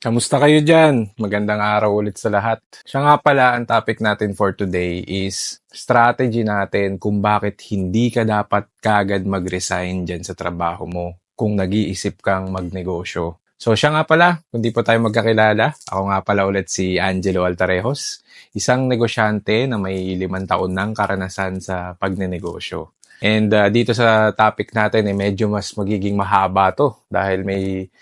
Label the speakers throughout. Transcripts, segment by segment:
Speaker 1: Kamusta kayo dyan? Magandang araw ulit sa lahat. Siya nga pala, ang topic natin for today is strategy natin kung bakit hindi ka dapat kagad mag-resign dyan sa trabaho mo kung nag-iisip kang magnegosyo. So siya nga pala, kung di pa tayo magkakilala, ako nga pala ulit si Angelo Altarejos, isang negosyante na may 5 taon ng karanasan sa pagnenegosyo. And dito sa topic natin, medyo mas magiging mahaba to dahil may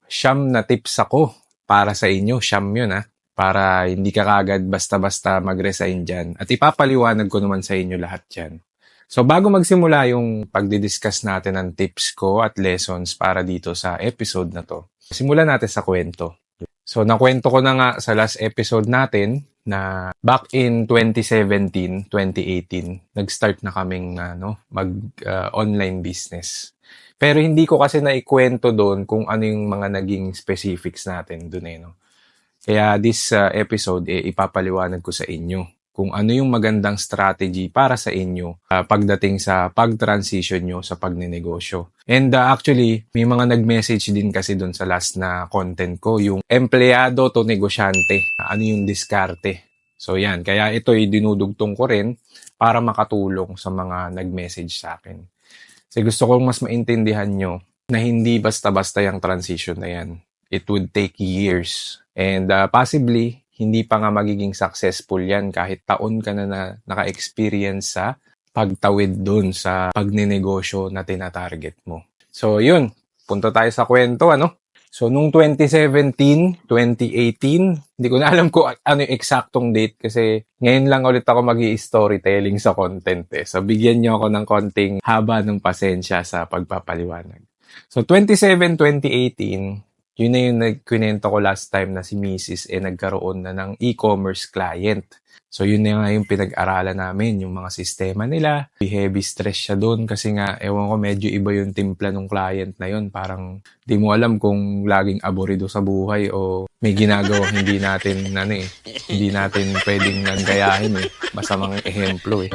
Speaker 1: siyam na tips ako para sa inyo. Siyam yun para hindi ka kagad basta-basta mag-resign dyan. At ipapaliwanag ko naman sa inyo lahat yan. So bago magsimula yung pagdidiscuss natin ng tips ko at lessons para dito sa episode na to, simulan natin sa kwento. So nakwento ko na nga sa last episode natin na back in 2017, 2018, nag-start na kaming mag-online business. Pero hindi ko kasi naikwento doon kung ano yung mga naging specifics natin doon no. Kaya this episode ipapaliwanag ko sa inyo kung ano yung magandang strategy para sa inyo pagdating sa pag-transition nyo sa pagninegosyo. And actually, may mga nag-message din kasi doon sa last na content ko, yung empleyado to negosyante. Ano yung diskarte? So yan, kaya ito'y dinudugtong ko rin para makatulong sa mga nag-message sa akin. Kasi gusto kong mas maintindihan nyo na hindi basta-basta yung transition na yan. It would take years. And possibly, hindi pa nga magiging successful yan kahit taon ka na naka-experience sa pagtawid dun sa pagninegosyo na tinatarget mo. So yun, punta tayo sa kwento So nung 2017, 2018, hindi ko na alam kung ano yung eksaktong date kasi ngayon lang ulit ako mag-i-storytelling sa content So bigyan niyo ako ng konting haba ng pasensya sa pagpapaliwanag. So 2017, 2018, yun na yung nagkwento ko last time na si Mrs. nagkaroon na ng e-commerce client. So yun na nga yung pinag-aralan namin, yung mga sistema nila. Heavy stress siya doon kasi nga, ewan ko, medyo iba yung timpla ng client na yun. Parang di mo alam kung laging aborido sa buhay o may ginagawa hindi natin, hindi natin pwedeng nanggayahin Masamang ehemplo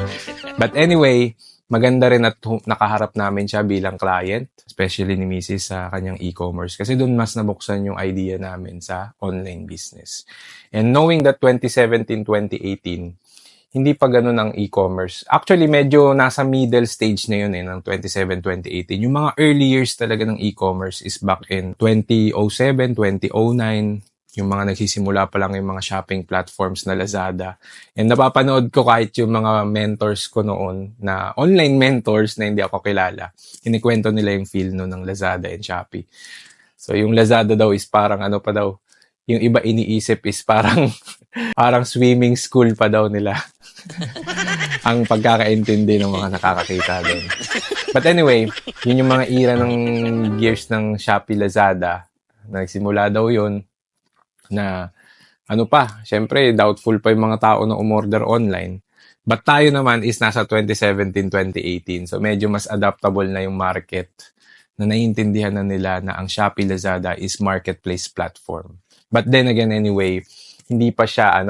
Speaker 1: But anyway, maganda rin at nakaharap namin siya bilang client, especially ni Mrs. sa kanyang e-commerce kasi doon mas nabuksan yung idea namin sa online business. And knowing that 2017, 2018, hindi pa ganun ang e-commerce. Actually, medyo nasa middle stage na yun ng 2017, 2018. Yung mga early years talaga ng e-commerce is back in 2007, 2009, yung mga nagsisimula pa lang yung mga shopping platforms na Lazada. And napapanood ko kahit yung mga mentors ko noon na online mentors na hindi ako kilala. Kinikwento nila yung feel no ng Lazada and Shopee. So yung Lazada daw is parang pa daw, yung iba iniisip is parang parang swimming school pa daw nila. Ang pagkakaintindi ng mga nakakakita doon. But anyway, yun yung mga era ng years ng Shopee Lazada. Nagsimula daw yun na syempre doubtful pa yung mga tao na umorder online. But tayo naman is nasa 2017, 2018. So medyo mas adaptable na yung market na naiintindihan na nila na ang Shopee Lazada is marketplace platform. But then again anyway, hindi pa siya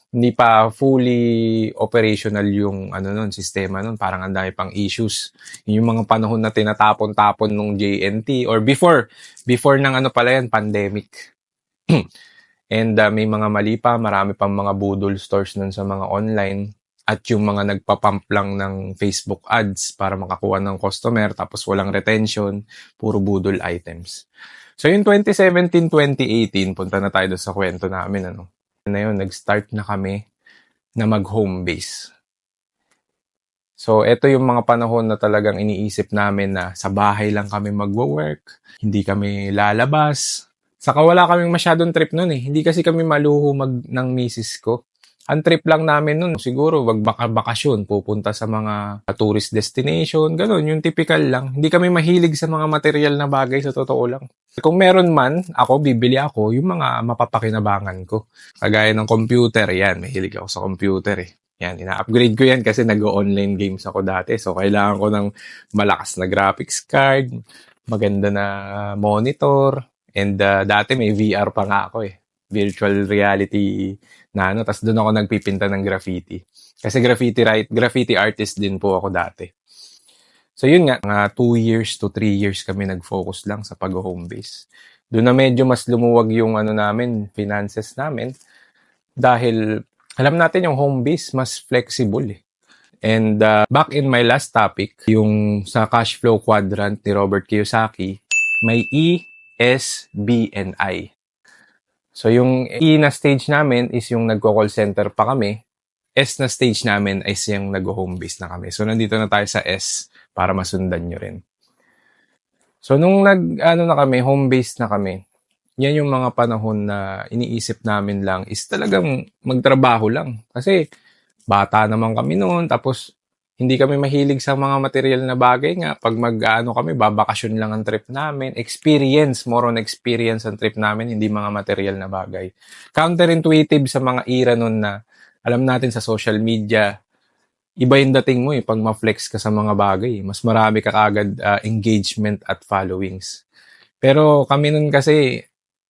Speaker 1: hindi pa fully operational yung sistema nun. Parang ang dami pang issues. Yung mga panahon na tinatapon-tapon nung JNT or before ng pala yan, pandemic. And may mga mali pa, marami pang mga budol stores nun sa mga online at yung mga nagpapump lang ng Facebook ads para makakuha ng customer tapos walang retention, puro budol items. So yung 2017, 2018, punta na tayo sa kwento namin. Na yun, nag-start na kami na mag-home base. So ito yung mga panahon na talagang iniisip namin na sa bahay lang kami mag-work, hindi kami lalabas. Saka wala kaming masyadong trip nun Hindi kasi kami maluho ng misis ko. Ang trip lang namin nun, siguro bakasyon, pupunta sa mga tourist destination, ganun, yung typical lang. Hindi kami mahilig sa mga material na bagay sa totoo lang. Kung meron man, bibili ako yung mga mapapakinabangan ko. Kagaya ng computer, yan, mahilig ako sa computer Yan, ina-upgrade ko yan kasi nag-online games ako dati. So, kailangan ko ng malakas na graphics card, maganda na monitor, and dati may VR pa nga ako virtual reality na tapos doon ako nagpipinta ng graffiti. Kasi graffiti artist din po ako dati. So yun nga, mga 2 years to 3 years kami nag-focus lang sa pag-home base. Doon na medyo mas lumuwag yung finances namin dahil alam natin yung home base mas flexible eh. And back in my last topic, yung sa cash flow quadrant ni Robert Kiyosaki, may E, S, B, and I. So yung E na stage namin is yung nagko-call center pa kami. S na stage namin is yung nag-home base na kami. So nandito na tayo sa S para masundan nyo rin. So nung home base na kami, yan yung mga panahon na iniisip namin lang is talagang magtrabaho lang. Kasi bata naman kami noon, tapos hindi kami mahilig sa mga material na bagay nga. Pag kami, babakasyon lang ang trip namin. Experience, more on experience ang trip namin, hindi mga material na bagay. Counterintuitive sa mga era noon na alam natin sa social media, iba yung dating mo pag ma-flex ka sa mga bagay. Mas marami ka kagad engagement at followings. Pero kami nun kasi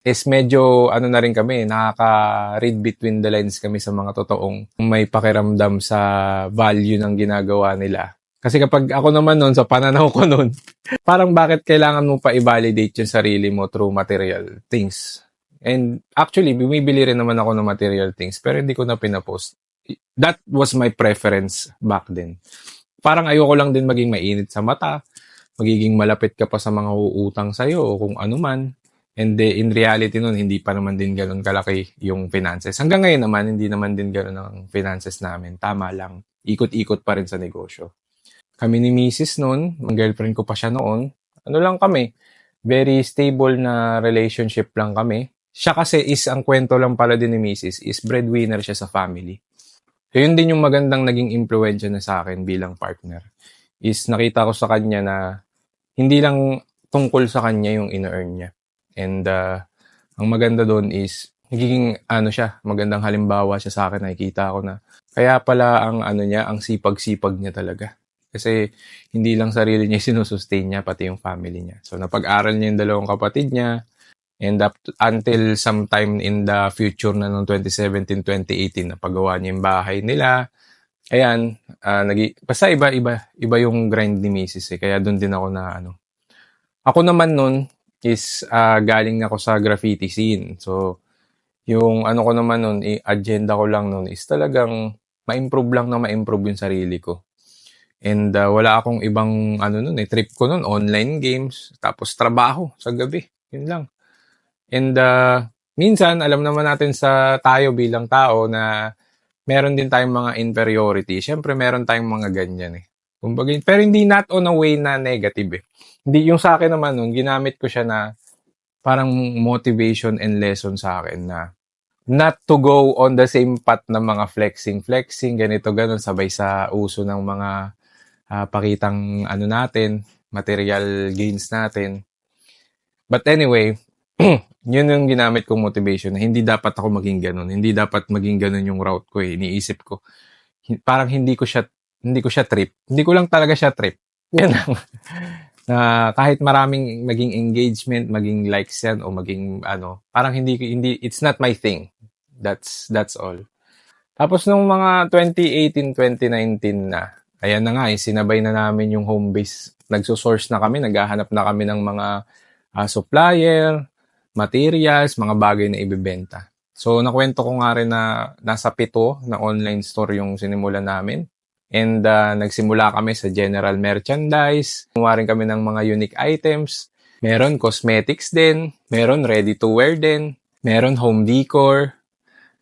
Speaker 1: is medyo na rin kami, nakaka-read between the lines kami sa mga totoong may pakiramdam sa value ng ginagawa nila. Kasi kapag ako naman noon, sa pananaw ko noon, parang bakit kailangan mo pa i-validate yung sarili mo through material things. And actually, bumibili rin naman ako ng material things, pero hindi ko na pinapost. That was my preference back then. Parang ayoko lang din maging mainit sa mata, magiging malapit ka pa sa mga uutang sa'yo o kung ano man. And in reality nun, hindi pa naman din ganun kalaki yung finances. Hanggang ngayon naman, hindi naman din ganun ang finances namin. Tama lang. Ikot-ikot pa rin sa negosyo. Kami ni Mrs. noon, ang girlfriend ko pa siya noon, lang kami, very stable na relationship lang kami. Siya kasi ang kwento lang pala din ni Mrs. is breadwinner siya sa family. So yun din yung magandang naging impluwensya na sa akin bilang partner. Is nakita ko sa kanya na hindi lang tungkol sa kanya yung ina-earn niya. And ang maganda doon is nagiging siya, magandang halimbawa siya sa akin. Nakikita ko na kaya pala ang ang sipag-sipag niya talaga. Kasi hindi lang sarili niya sinusustain niya, pati yung family niya. So napag-aral niya yung dalawang kapatid niya. And until sometime in the future na noong 2017-2018, napagawa niya yung bahay nila. Ayan, basta iba yung grind ni Mrs. Kaya doon din ako na Ako naman nun is galing ako sa graffiti scene. So, yung ko naman nun, agenda ko lang nun is talagang ma-improve lang na ma-improve yung sarili ko. And wala akong ibang trip ko nun, online games, tapos trabaho sa gabi. Yun lang. And minsan, alam naman natin sa tayo bilang tao na meron din tayong mga inferiority. Siyempre, meron tayong mga ganyan eh. Kumbaga, pero hindi not on a way na negative eh. Hindi, yung sa akin naman nun, ginamit ko siya na parang motivation and lesson sa akin na not to go on the same path ng mga flexing, ganito, ganun, sabay sa uso ng mga pakitang natin, material gains natin. But anyway, yun yung ginamit kong motivation na hindi dapat ako maging ganun. Hindi dapat maging ganun yung route ko eh. Iniisip ko. Parang hindi ko siya trip. Hindi ko lang talaga siya trip. Yan lang. Na kahit maraming maging engagement, maging likes yan o maging parang hindi it's not my thing. That's all. Tapos nung mga 2018, 2019 na, ayan na nga sinabay na namin yung home base. Nagso-source na kami, naghahanap na kami ng mga supplier, materials, mga bagay na ibebenta. So nakwento ko nga rin na nasa 7 na online store yung sinimulan namin. And nagsimula kami sa general merchandise. Gumawa rin kami ng mga unique items. Meron cosmetics din. Meron ready-to-wear din. Meron home decor.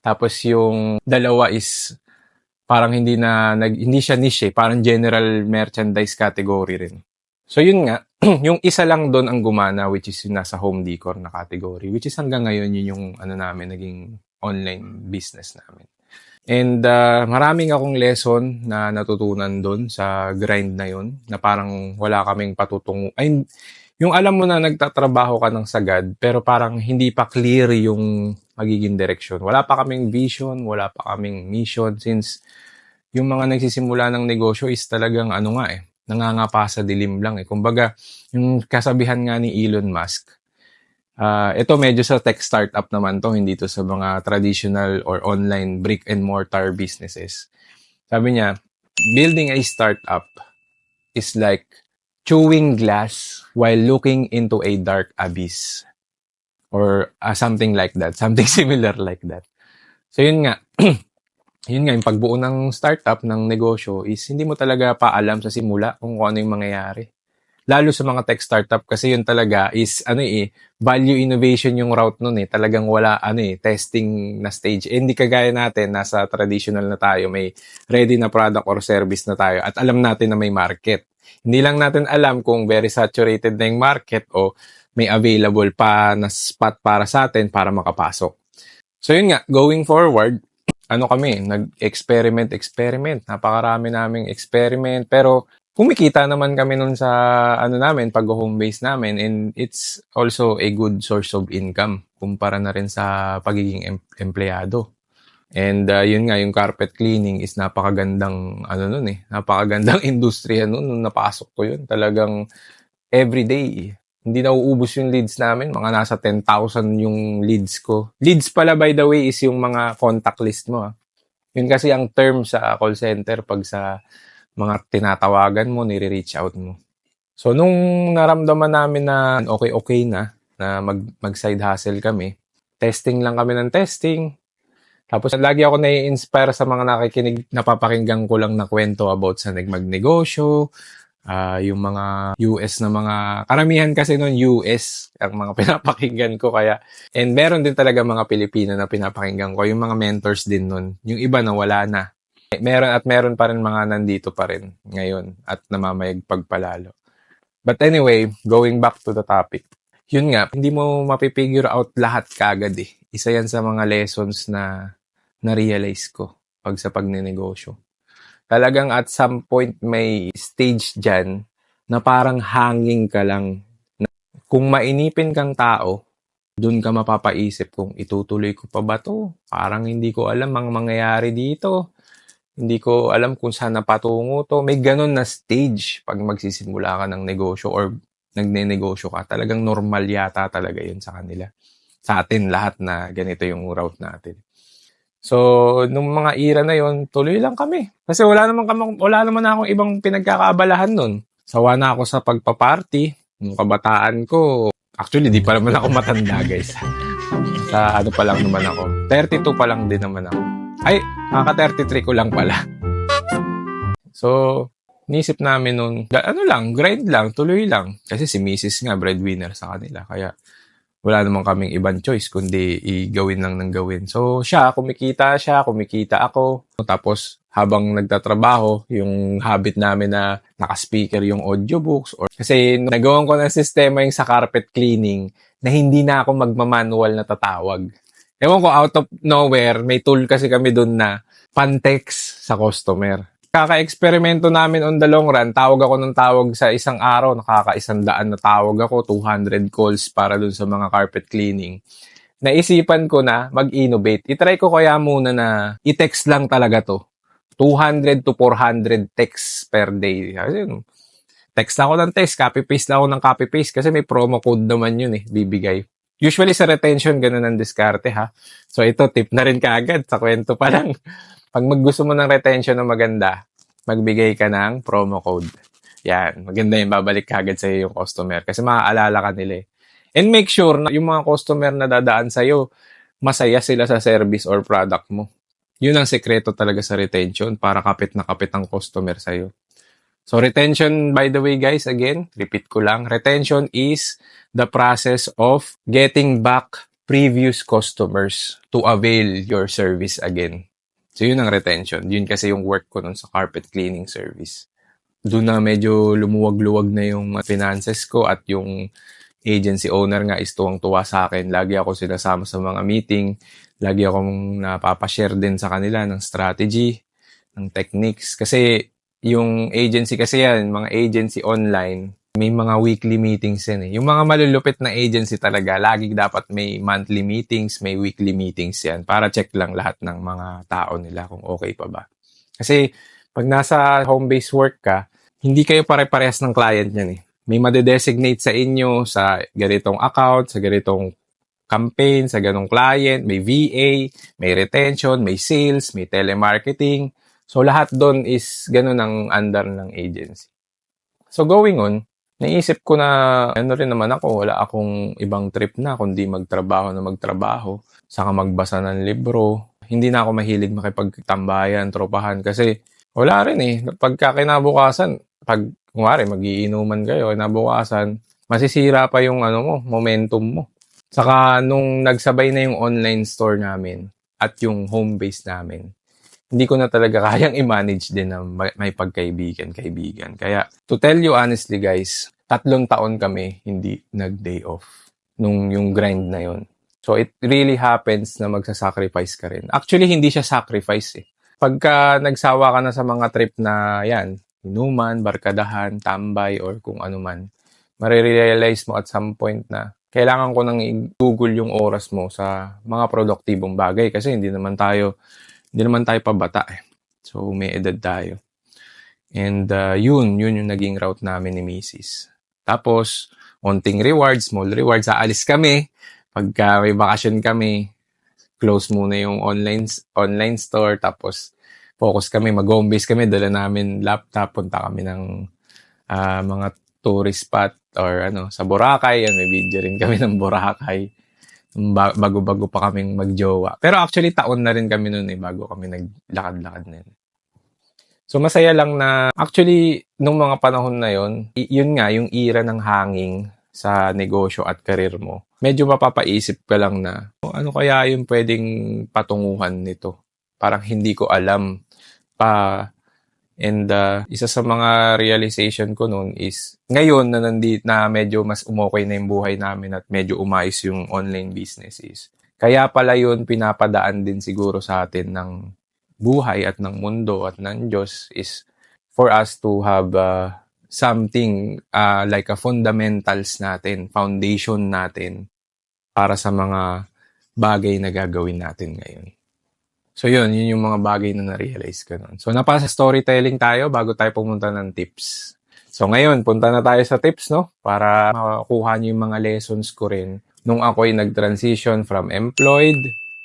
Speaker 1: Tapos yung dalawa is parang hindi siya niche eh. Parang general merchandise category rin. So yun nga, yung isa lang doon ang gumana, which is yung nasa home decor na category. Which is hanggang ngayon yun yung namin, naging online business namin. And maraming akong lesson na natutunan doon sa grind na yun, na parang wala kaming patutungo. Ay, yung alam mo na nagtatrabaho ka ng sagad, pero parang hindi pa clear yung magiging direksyon. Wala pa kaming vision, wala pa kaming mission, since yung mga nagsisimula ng negosyo is talagang nangangapa sa dilim lang eh. Kumbaga, yung kasabihan nga ni Elon Musk, ito medyo sa tech startup naman to, hindi to sa mga traditional or online brick and mortar businesses. Sabi niya, building a startup is like chewing glass while looking into a dark abyss. or something like that, something similar like that. So yun nga, yun nga, yung pagbuo ng startup, ng negosyo is hindi mo talaga pa alam sa simula kung ano yung mangyayari. Lalo sa mga tech startup kasi yun talaga is value innovation yung route nun Talagang wala testing na stage. Hindi kagaya natin nasa traditional na tayo, may ready na product or service na tayo at alam natin na may market. Hindi lang natin alam kung very saturated na yung market o may available pa na spot para sa atin para makapasok. So yun nga, going forward, nag-experiment. Napakarami naming experiment pero kumikita naman kami nun sa pag-home base namin, and it's also a good source of income kumpara na rin sa pagiging empleyado. And yun nga, yung carpet cleaning is napakagandang napakagandang industriya nun nung napasok ko yun. Talagang everyday, hindi nauubos yung leads namin, mga nasa 10,000 yung leads ko. Leads pala, by the way, is yung mga contact list mo. Yun kasi ang term sa call center pag sa mga tinatawagan mo, nire-reach out mo. So, nung naramdaman namin na okay na mag-side hustle kami, testing lang kami ng testing. Tapos, lagi ako nai-inspire sa mga napapakinggan ko lang na kwento about sa magnegosyo, yung mga US na mga, karamihan kasi nun US, ang mga pinapakinggan ko kaya, and meron din talaga mga Pilipino na pinapakinggan ko, yung mga mentors din nun. Yung iba na wala na. Meron pa rin mga nandito pa rin ngayon at namamayagpag palalo. But anyway, going back to the topic. Yun nga, hindi mo mapipigure out lahat kagad Isa yan sa mga lessons na na-realize ko pag sa pagnenegosyo. Talagang at some point may stage dyan na parang hanging ka lang. Kung mainipin kang tao, dun ka mapapaisip kung itutuloy ko pa ba to? Parang hindi ko alam ang mangyayari dito. Hindi ko alam kung saan napatungo to. May ganun na stage pag magsisimula ka ng negosyo or nagne-negosyo ka. Talagang normal yata talaga yun sa kanila. Sa atin lahat na ganito yung route natin. So, nung mga era na yun, tuloy lang kami. Kasi wala naman akong ibang pinagkakaabalahan nun. Sawa na ako sa pagpaparty. Nung kabataan ko, actually, di pa naman ako matanda, guys. Sa pa lang naman ako. 32 pa lang din naman ako. Ay, nakaka-33 ko lang pala. So, nisip namin nun, grind lang, tuloy lang. Kasi si Mrs. nga, breadwinner sa kanila. Kaya, wala naman kaming ibang choice kundi i-gawin lang ng gawin. So, kumikita ako. Tapos, habang nagtatrabaho, yung habit namin na naka-speaker yung audiobooks. Kasi, nagawan ko ng sistema yung sa carpet cleaning na hindi na ako magmamanual na tatawag. Ewan ko, out of nowhere, may tool kasi kami dun na pan-text sa customer. Kaka-eksperimento namin on the long run, tawag ako ng tawag sa isang araw, nakaka-100 na tawag ako, 200 calls para dun sa mga carpet cleaning. Naisipan ko na mag-innovate. I-try ko kaya muna na i-text lang talaga to. 200 to 400 texts per day. Text ako ng text, copy-paste lang ako ng copy-paste kasi may promo code naman yun bibigay. Usually sa retention, ganun ang diskarte ha. So ito, tip na rin kaagad sa kwento pa lang. Pag gusto mo ng retention na maganda, magbigay ka ng promo code. Yan, maganda yung babalik kaagad sa iyo yung customer kasi maaalala ka nila And make sure na yung mga customer na dadaan sa iyo, masaya sila sa service or product mo. Yun ang sekreto talaga sa retention para kapit na kapit ang customer sa iyo. So retention, by the way guys, again, repeat ko lang, retention is the process of getting back previous customers to avail your service again. So yun ang retention. Yun kasi yung work ko nun sa carpet cleaning service. Doon na medyo lumuwag-luwag na yung finances ko at yung agency owner nga is tuwang-tuwa sa akin. Lagi ako sinasama sa mga meeting. Lagi akong napapashare din sa kanila ng strategy, ng techniques. Kasi yung agency kasi yan, mga agency online, may mga weekly meetings yan Yung mga malulupit na agency talaga, lagi dapat may monthly meetings, may weekly meetings yan para check lang lahat ng mga tao nila kung okay pa ba. Kasi pag nasa home-based work ka, hindi kayo pare-parehas ng client yan May madedesignate sa inyo sa ganitong account, sa ganitong campaign, sa ganong client, may VA, may retention, may sales, may telemarketing. So, lahat doon is ganun ang under ng agency. So, going on, naisip ko na ano rin naman ako, wala akong ibang trip na kundi magtrabaho na magtrabaho, saka magbasa ng libro. Hindi na ako mahilig makipagtambayan, tropahan kasi wala rin eh. Pagka kinabukasan, pag kunwari magiinuman kayo, kinabukasan, masisira pa yung ano mo, momentum mo. Saka nung nagsabay na yung online store namin at yung home base namin, hindi ko na talaga kayang i-manage din na may pagkaibigan-kaibigan. Kaya, to tell you honestly guys, 3 taon kami hindi nag-day off nung yung grind na yon. So, it really happens na magsasacrifice ka rin. Actually, hindi siya sacrifice eh. Pagka nagsawa ka na sa mga trip na yan, inuman, barkadahan, tambay, or kung ano man, marirealize mo at some point na kailangan ko nang i-google yung oras mo sa mga produktibong bagay kasi hindi naman tayo pabata eh. So, may edad tayo. And yun yung naging route namin ni Mrs. Tapos, onting rewards, small rewards, aalis kami. Pagka may bakasyon kami, close muna yung online store. Tapos, focus kami, mag-home base kami, dala namin laptop, punta kami ng mga tourist spot or ano, sa Boracay. Yan, may video rin kami ng Boracay. Bago-bago pa kaming magjowa. Pero actually, taon na rin kami noon eh, bago kami naglakad-lakad na yun. So masaya lang na actually nung mga panahon na yon, yun nga yung era ng hanging sa negosyo at karir mo. Medyo mapapaisip ka lang na ano kaya yung pwedeng patunguhan nito. Parang hindi ko alam pa. And isa sa mga realization ko noon is ngayon na na medyo mas umokay na yung buhay namin at medyo umayos yung online business is. Kaya pala yun pinapadaan din siguro sa atin ng buhay at ng mundo at ng Diyos is for us to have something like a fundamentals natin, foundation natin para sa mga bagay na gagawin natin ngayon. So yun yung mga bagay na na-realize ko nun. So napasa storytelling tayo bago tayo pumunta ng tips. So ngayon, punta na tayo sa tips, no? Para makuha niyo yung mga lessons ko rin nung ako'y nag-transition from employed,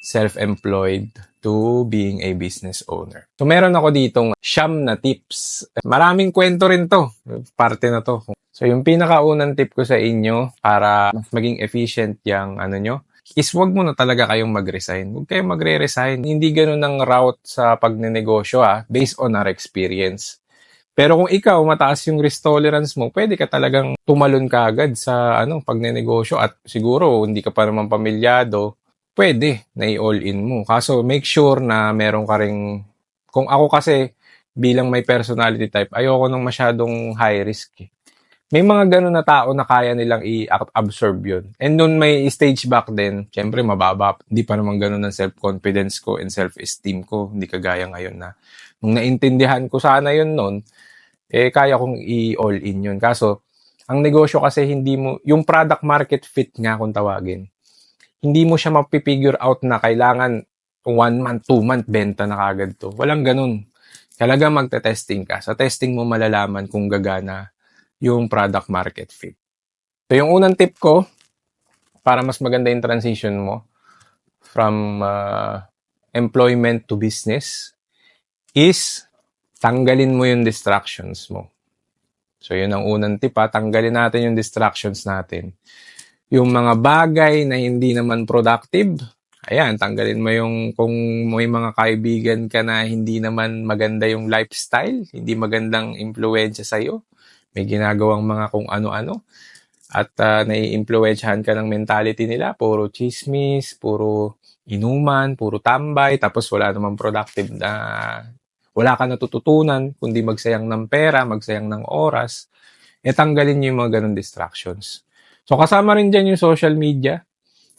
Speaker 1: self-employed, to being a business owner. So meron ako ditong 9 na tips. Maraming kwento rin to. Parte na to. So yung pinakaunang tip ko sa inyo para mas maging efficient yung ano nyo, is wag mo na talaga kayong mag-resign. Huwag kayong magre-resign. Hindi ganun ang route sa pagnenegosyo based on our experience. Pero kung ikaw, mataas yung risk tolerance mo, pwede ka talagang tumalon ka agad sa pagnenegosyo at siguro hindi ka pa naman pamilyado, pwede na i-all-in mo. Kaso make sure na meron ka ring, kung ako kasi bilang may personality type, ayoko nung masyadong high risk eh. May mga ganun na tao na kaya nilang i-absorb yun. And nung may stage back din, syempre mababa. Hindi pa naman ganun ang self-confidence ko and self-esteem ko. Hindi kagaya ngayon na nung naintindihan ko sana yun nun, kaya kong i-all-in yun. Kaso, ang negosyo kasi hindi mo, yung product market fit nga kung tawagin, hindi mo siya mapipigure out na kailangan 1 month, 2 month, benta na kagad to. Walang ganun. Talaga magte-testing ka. Sa testing mo malalaman kung gagana yung product market fit. So yung unang tip ko, para mas maganda yung transition mo from employment to business, is tanggalin mo yung distractions mo. So yun ang unang tip tanggalin natin yung distractions natin. Yung mga bagay na hindi naman productive, ayan, tanggalin mo yung kung may mga kaibigan ka na hindi naman maganda yung lifestyle, hindi magandang impluwensya sa'yo, may ginagawang mga kung ano-ano, at nai-impluwensyahan ka ng mentality nila, puro chismis, puro inuman, puro tambay, tapos wala namang productive na, wala ka natututunan, kundi magsayang ng pera, magsayang ng oras, tanggalin nyo yung mga ganun distractions. So kasama rin dyan yung social media.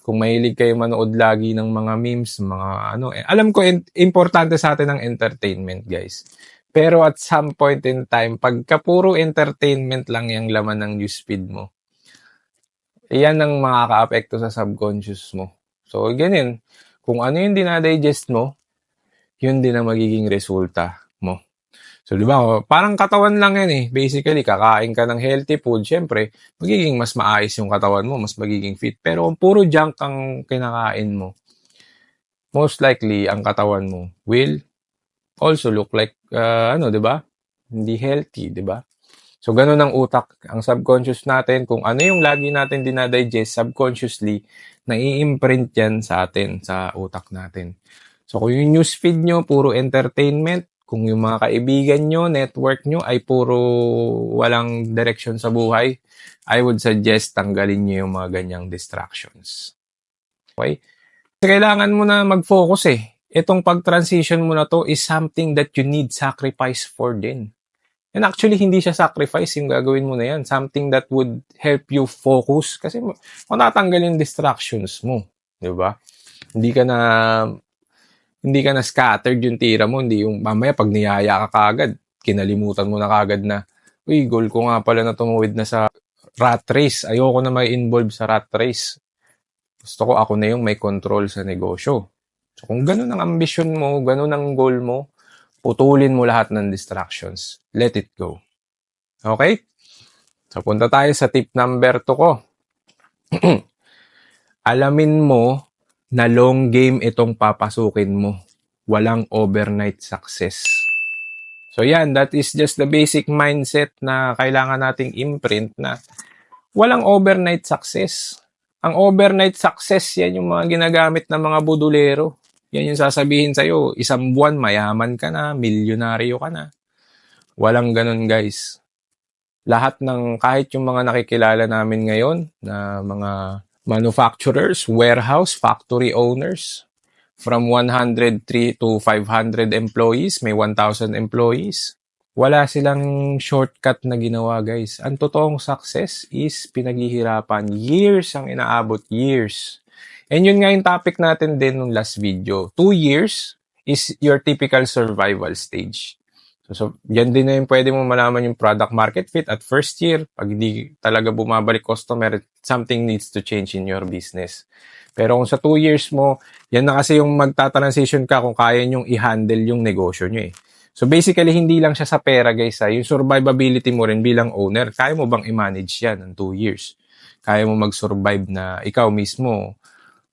Speaker 1: Kung mahilig kayo manood lagi ng mga memes, mga alam ko importante sa atin ang entertainment, guys. Pero at some point in time, pagka puro entertainment lang yung laman ng newsfeed mo, yan ang makaka-apekto sa subconscious mo. So, ganyan. Kung ano yung dinadigest mo, yun din ang magiging resulta mo. So, di ba, parang katawan lang yan eh. Basically, kakain ka ng healthy food, syempre, magiging mas maayos yung katawan mo, mas magiging fit. Pero kung puro junk ang kinakain mo, most likely, ang katawan mo will also look like, di ba? Hindi healthy, di ba? So, ganun ang utak. Ang subconscious natin, kung ano yung lagi natin dinadigest subconsciously, nai-imprint yan sa atin, sa utak natin. So, kung yung newsfeed nyo, puro entertainment, kung yung mga kaibigan nyo, network nyo, ay puro walang direction sa buhay, I would suggest tanggalin nyo yung mga ganyang distractions. Okay? Kasi kailangan mo na mag-focus eh. Itong pag-transition mo na to is something that you need sacrifice for din. And actually, hindi siya sacrifice yung gagawin mo na yan. Something that would help you focus. Kasi matatanggal yung distractions mo. Di ba? Hindi ka na scattered yung tira mo. Hindi yung mamaya pag niyaya ka kagad, kinalimutan mo na kagad na, uy, goal ko nga pala na tumuwid na sa rat race. Ayoko na may involve sa rat race. Gusto ko ako na yung may control sa negosyo. So kung ganun ang ambisyon mo, ganun ang goal mo, putulin mo lahat ng distractions. Let it go. Okay? So punta tayo sa tip number 2 ko. Alamin mo na long game itong papasukin mo. Walang overnight success. So yan, that is just the basic mindset na kailangan nating imprint na walang overnight success. Ang overnight success, yan yung mga ginagamit ng mga budulero. Yan yung sasabihin sa'yo, isang buwan mayaman ka na, milyonaryo ka na. Walang ganun guys. Lahat ng kahit yung mga nakikilala namin ngayon na mga manufacturers, warehouse, factory owners, from 103 to 500 employees, may 1,000 employees. Wala silang shortcut na ginawa, guys. Ang totoong success is pinaghihirapan. Years ang inaabot, years. And yun nga yung topic natin din nung last video. 2 years is your typical survival stage. So yan din na yung pwede mo malaman yung product market fit at first year. Pag hindi talaga bumabalik customer, something needs to change in your business. Pero kung sa 2 years mo, yan na kasi yung magta-transition ka kung kaya nyong i-handle yung negosyo nyo eh. So basically, hindi lang siya sa pera guys. Yung survivability mo rin bilang owner, kaya mo bang i-manage yan ng 2 years? Kaya mo mag-survive na ikaw mismo,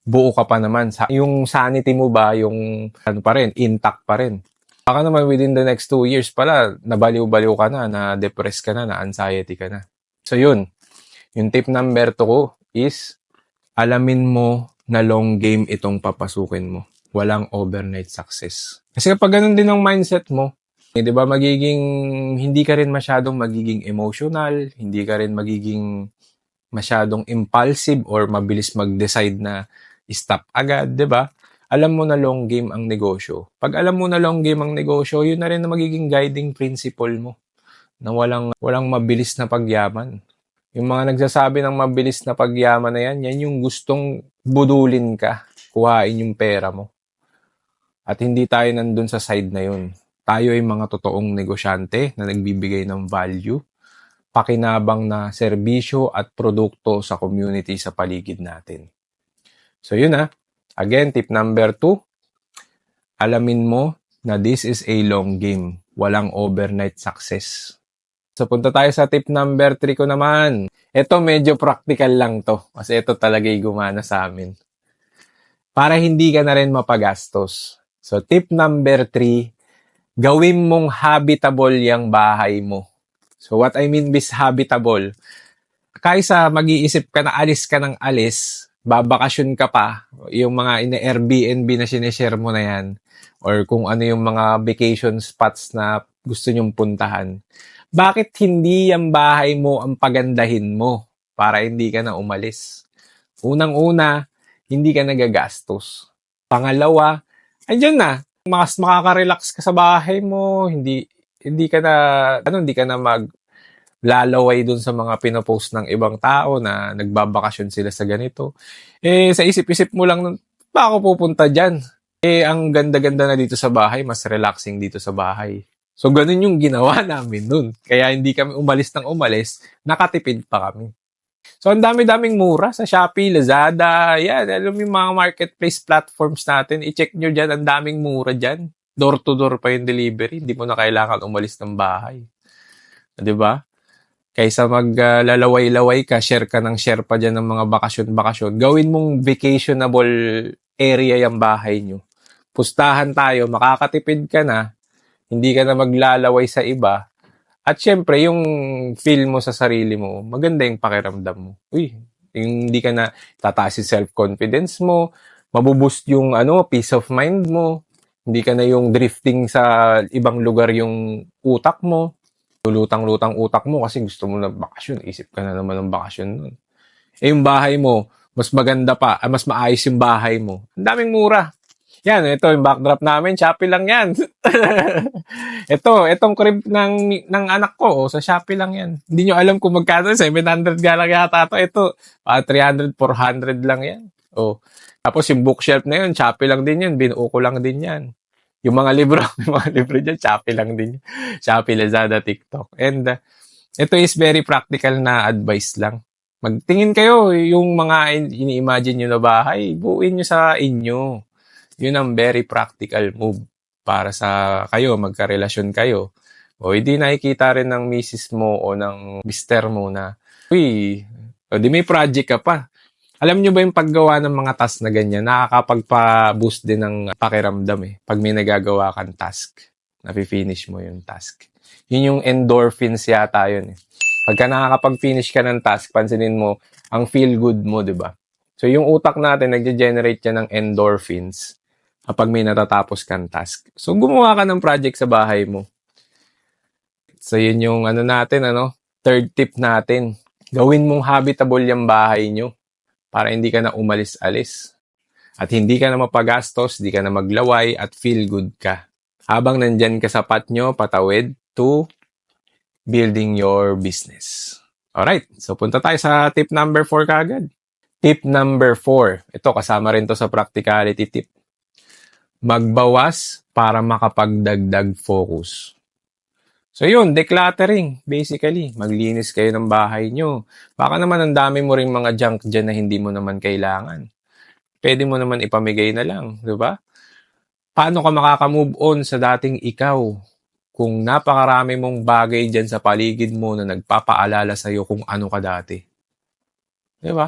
Speaker 1: buo ka pa naman. Yung sanity mo ba, yung ano pa rin, intact pa rin. Baka naman within the next 2 years pala, nabaliw-baliw ka na, na-depress ka na, na-anxiety ka na. So yun, yung tip number 2 ko is, alamin mo na long game itong papasukin mo. Walang overnight success. Kasi kapag ganun din ang mindset mo, di ba hindi ka rin masyadong magiging emotional, hindi ka rin magiging masyadong impulsive or mabilis mag-decide na stop agad, di ba? Alam mo na long game ang negosyo. Pag alam mo na long game ang negosyo, yun na rin na magiging guiding principle mo na walang mabilis na pagyaman. Yung mga nagsasabi ng mabilis na pagyaman na yan yung gustong budulin ka, kuhain yung pera mo. At hindi tayo nandun sa side na yun. Tayo ay mga totoong negosyante na nagbibigay ng value, pakinabang na serbisyo at produkto sa community sa paligid natin. So yun Again, tip number 2, alamin mo na this is a long game. Walang overnight success. So punta tayo sa tip number 3 ko naman. Ito medyo practical lang to. Kasi ito talaga yung gumana sa amin. Para hindi ka na rin mapagastos. So tip number 3, gawin mong habitable yung bahay mo. So what I mean by habitable, kaysa mag-iisip ka na alis ka ng alis, babakasyon ka pa, yung mga Airbnb na sinishare mo na yan, or kung ano yung mga vacation spots na gusto nyong puntahan, bakit hindi yung bahay mo ang pagandahin mo para hindi ka na umalis? Unang-una, hindi ka nagagastos. Pangalawa, andyan na, mas makaka-relax ka sa bahay mo, hindi ka na maglalaway dun sa mga pinopost ng ibang tao na nagbabakasyon sila sa ganito. Sa isip-isip mo lang, ba ako pupunta dyan? Ang ganda-ganda na dito sa bahay, mas relaxing dito sa bahay. So, ganun yung ginawa namin nun. Kaya hindi kami umalis ng umalis, nakatipid pa kami. So, ang dami-daming mura sa Shopee, Lazada, yan. Alam mo yung mga marketplace platforms natin, i-check nyo dyan, ang daming mura dyan. Door-to-door pa yung delivery, hindi mo na kailangan umalis ng bahay. Diba? Kaysa maglalaway-laway ka, share ka ng share pa dyan ng mga bakasyon-bakasyon, gawin mong vacationable area yung bahay nyo. Pustahan tayo, makakatipid ka na, hindi ka na maglalaway sa iba, At syempre, yung feel mo sa sarili mo, maganda yung pakiramdam mo. Uy, yung hindi ka na tataas yung self-confidence mo, mabuboost yung peace of mind mo, hindi ka na yung drifting sa ibang lugar yung utak mo, lulutang-lutang utak mo kasi gusto mo na bakasyon, isip ka na naman ng bakasyon nun. Eh yung bahay mo, mas maganda pa, mas maayos yung bahay mo. Ang daming mura. Yan, ito yung backdrop namin, Shopee lang yan. Itong crib ng anak ko, sa Shopee lang yan. Hindi nyo alam kung magkano, 700 nga lang yata ito. Ito, 300, 400 lang yan. Oh. Tapos yung bookshelf na yun, Shopee lang din yan, binuo ko lang din yan. Yung mga libro, yung mga libro dyan, Shopee lang din. Shopee, Lazada, TikTok. And ito is very practical na advice lang. Magtingin kayo, yung mga ini-imagine nyo na bahay, buuin nyo sa inyo. Yun ang very practical move para sa kayo, magkarelasyon kayo. O hindi nakikita rin ng misis mo o ng mister mo na, uy, o di may project ka pa. Alam nyo ba yung paggawa ng mga task na ganyan, nakakapagpa-boost din ng pakiramdam eh. Pag may nagagawa kang task, napi-finish mo yung task. Yun yung endorphins yata yun eh. Pagka nakakapag-finish ka ng task, pansinin mo, ang feel good mo, di ba? So yung utak natin, nagge-generate yan ng endorphins kapag may natatapos kang task. So gumawa ka ng project sa bahay mo. So yun yung third tip natin. Gawin mong habitable yung bahay nyo para hindi ka na umalis-alis. At hindi ka na mapagastos, hindi ka na maglaway, at feel good ka. Habang nandyan ka sa pat nyo, patawid to building your business. Alright, so punta tayo sa tip number 4 kaagad. Tip number 4. Ito, kasama rin to sa practicality tip. Magbawas para makapagdagdag focus. So yun, decluttering, basically. Maglinis kayo ng bahay nyo. Baka naman ang dami mo ring mga junk dyan na hindi mo naman kailangan. Pwede mo naman ipamigay na lang, di ba? Paano ka makaka-move on sa dating ikaw? Kung napakarami mong bagay dyan sa paligid mo na nagpapaalala sa'yo kung ano ka dati. Di ba?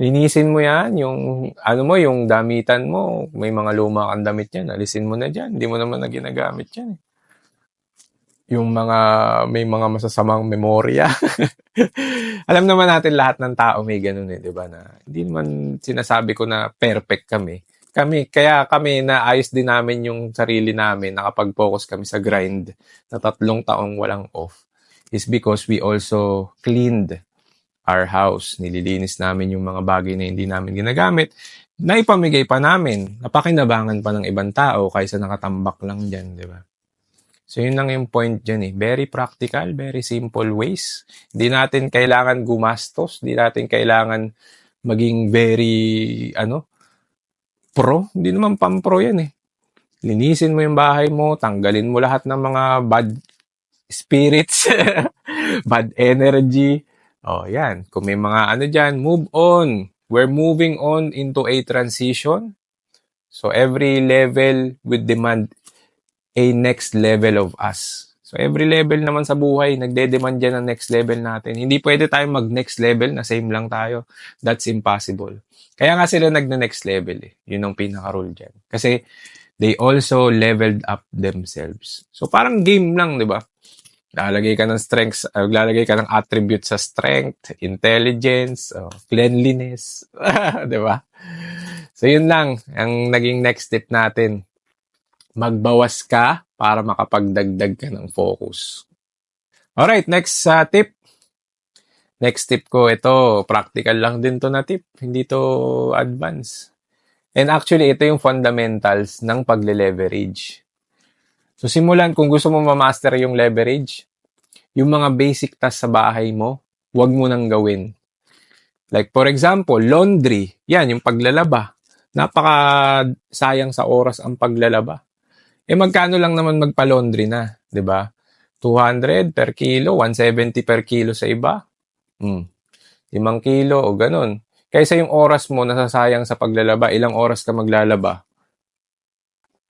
Speaker 1: Linisin mo yan, yung yung damitan mo, may mga luma kang damit yan, alisin mo na dyan, hindi mo naman na ginagamit yan. Yung may mga masasamang memorya. Alam naman natin lahat ng tao may ganun di ba? Na hindi naman sinasabi ko na perfect kami. Kaya kami naayos din namin yung sarili namin, nakapag-focus kami sa grind na 3 taong walang off, is because we also cleaned our house. Nililinis namin yung mga bagay na hindi namin ginagamit, na ipamigay pa namin, napakinabangan pa ng ibang tao kaysa nakatambak lang dyan, di ba? So yun lang yung point dyan eh. Very practical, very simple ways. Hindi natin kailangan gumastos, hindi natin kailangan maging very, pro. Hindi naman pampro yan eh. Linisin mo yung bahay mo, tanggalin mo lahat ng mga bad spirits, bad energy. Oh, yan. Kung may mga dyan, move on. We're moving on into a transition. So every level would demand a next level of us. So every level naman sa buhay, nagde-demand dyan ang next level natin. Hindi pwede tayo mag-next level na same lang tayo. That's impossible. Kaya nga sila nag-next level eh. Yun ang pinaka-rule dyan. Kasi they also leveled up themselves. So parang game lang, di ba? Lalagay ka ng strengths, lalagay ka ng attribute sa strength, intelligence, cleanliness, di ba? So yun lang ang naging next tip natin. Magbawas ka para makapagdagdag ka ng focus. Alright, next tip. Next tip ko, ito, practical lang din to na tip. Hindi to advance. And actually, ito yung fundamentals ng pagle-leverage. So simulan, kung gusto mo ma-master yung leverage, yung mga basic tasks sa bahay mo, huwag mo nang gawin. Like for example, laundry. Yan, yung paglalaba. Napaka sayang sa oras ang paglalaba. Magkano lang naman magpa-laundry na, 'di ba? 200 per kilo, 170 per kilo sa iba. 5 kilo o ganun. Kaysa yung oras mo nasasayang sa paglalaba, ilang oras ka maglalaba?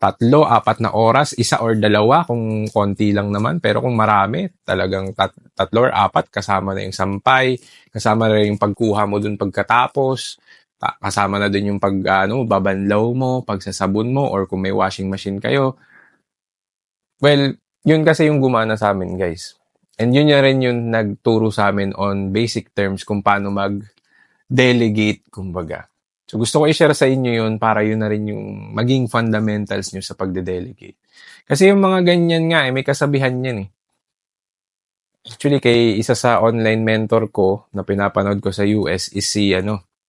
Speaker 1: 3, 4 na oras, 1 or 2 kung konti lang naman. Pero kung marami, talagang 3 or 4 kasama na yung sampay, kasama na yung pagkuha mo dun pagkatapos, kasama na dun yung babanlaw mo, pagsasabon mo, or kung may washing machine kayo. Well, Yun kasi yung gumana sa amin, guys. And yun na rin yung nagturo sa amin on basic terms kung paano mag-delegate, kumbaga. So gusto ko i-share sa inyo yun para yun na rin yung maging fundamentals nyo sa pagde-delegate. Kasi yung mga ganyan nga, may kasabihan yan eh. Actually, kay isa sa online mentor ko na pinapanood ko sa US is si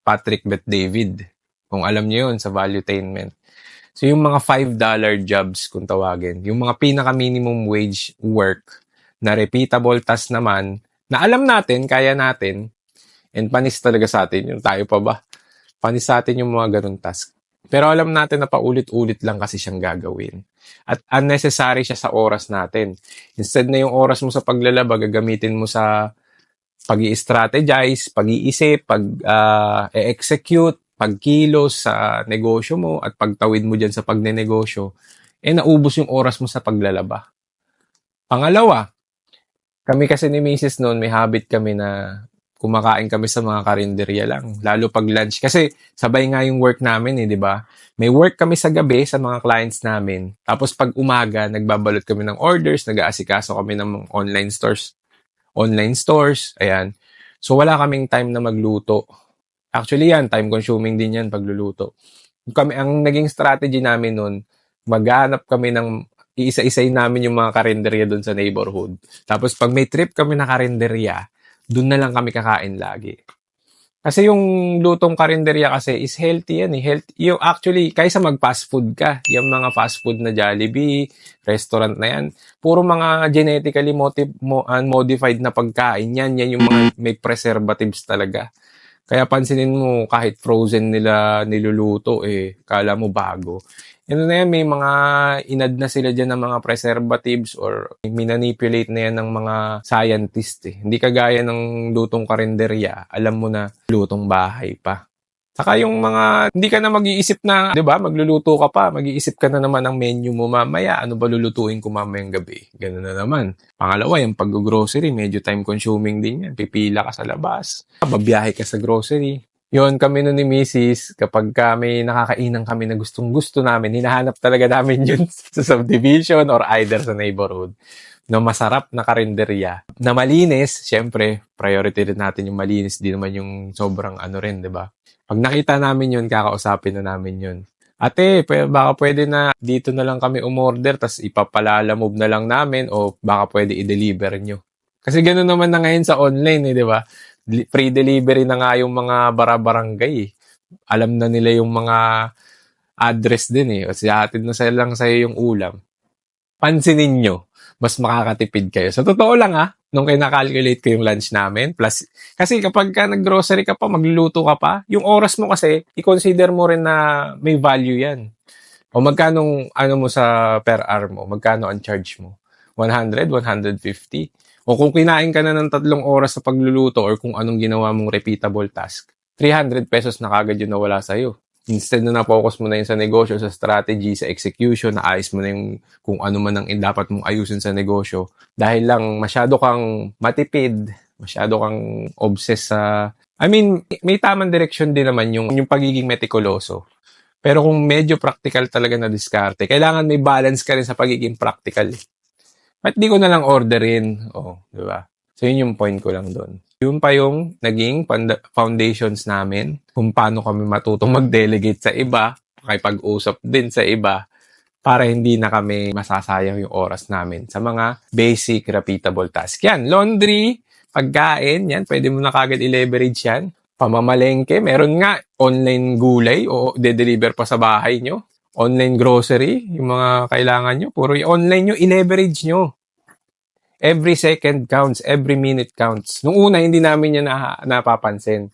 Speaker 1: Patrick Bet-David. Kung alam niyo yun, sa Valuetainment. So, yung mga $5 jobs, kung tawagin, yung mga pinaka-minimum wage work na repeatable task naman, na alam natin, kaya natin, and panis talaga sa atin, yung tayo pa ba? Panis sa atin yung mga ganun task. Pero alam natin na paulit-ulit lang kasi siyang gagawin. At unnecessary siya sa oras natin. Instead na yung oras mo sa paglalaba, gagamitin mo sa pag-i-strategize, pag-iisip, pag-execute, pagkilos sa negosyo mo at pagtawid mo dyan sa pagnenegosyo, naubos yung oras mo sa paglalaba. Pangalawa, kami kasi ni Mrs. noon, may habit kami na kumakain kami sa mga karinderya lang. Lalo pag lunch. Kasi sabay nga yung work namin di ba? May work kami sa gabi sa mga clients namin. Tapos pag umaga, nagbabalot kami ng orders, nag-aasikaso kami ng online stores, ayan. So, wala kaming time na magluto. Actually yan, time-consuming din yan pagluluto. Ang naging strategy namin nun, maghanap kami ng iisa-isay namin yung mga karinderya doon sa neighborhood. Tapos pag may trip kami na karinderya, doon na lang kami kakain lagi. Kasi yung lutong karinderya kasi is healthy yan eh. Yung actually, kaysa mag-fast food ka, yung mga fast food na Jollibee, restaurant na yan, puro mga genetically modified na pagkain yan. Yan yung mga may preservatives talaga. Kaya pansinin mo, kahit frozen nila niluluto, kala mo bago. Na yan, may mga inad na sila dyan ng mga preservatives or minanipulate na yan ng mga scientist Hindi kagaya ng lutong karinderya, alam mo na lutong bahay pa. Saka yung mga, hindi ka na mag-iisip na, di ba, magluluto ka pa, mag-iisip ka na naman ng menu mo mamaya, ano ba lulutuin ko mamayang gabi? Ganun na naman. Pangalawa, yung pag-grocery, medyo time-consuming din yan. Pipila ka sa labas, babiyahe ka sa grocery. Yun, kami nun ni Mrs., kapag may nakakainan kami na gustong-gusto namin, hinahanap talaga namin yun sa subdivision or either sa neighborhood na masarap na karinderya. Na malinis, syempre, priority rin natin yung malinis, di naman yung sobrang rin, di ba? Pag nakita namin yun, kakausapin na namin yun. Ate, baka pwede na dito na lang kami umorder, tas ipapalalamove na lang namin o baka pwede i-deliver nyo. Kasi gano'n naman na ngayon sa online di ba? Free delivery na nga yung mga bara-barangay Alam na nila yung mga address din O hatid na lang sa'yo yung ulam. Pansinin nyo, mas makakatipid kayo. Sa totoo lang nung kina-calculate ko yung lunch namin, plus, kasi kapag ka nag-grocery ka pa, magluluto ka pa, yung oras mo kasi, i-consider mo rin na may value yan. O magkano mo sa per hour mo, magkano ang charge mo? 100, 150? O kung kinain ka na ng 3 oras sa pagluluto or kung anong ginawa mong repeatable task, 300 pesos na kagad yun nawala sa'yo. Instead na na-focus mo na yun sa negosyo, sa strategy, sa execution, naayos mo na yung kung ano man ang dapat mong ayusin sa negosyo. Dahil lang masyado kang matipid, masyado kang obsessed sa... may tamang direksyon din naman yung pagiging metikuloso. Pero kung medyo practical talaga na diskarte, kailangan may balance ka rin sa pagiging practical. Ba't di ko na lang orderin? Di ba? So, yun yung point ko lang doon. Yun pa yung naging foundations namin kung paano kami matutong mag-delegate sa iba, makipag-usap din sa iba, para hindi na kami masasayang yung oras namin sa mga basic repeatable task. Yan, laundry, pagkain, yan, pwede mo na kagad i-leverage yan. Pamamalengke, meron nga online gulay o de-deliver pa sa bahay nyo. Online grocery, yung mga kailangan nyo, puro online nyo, i-leverage nyo. Every second counts, every minute counts. Nung una, hindi namin yan napapansin.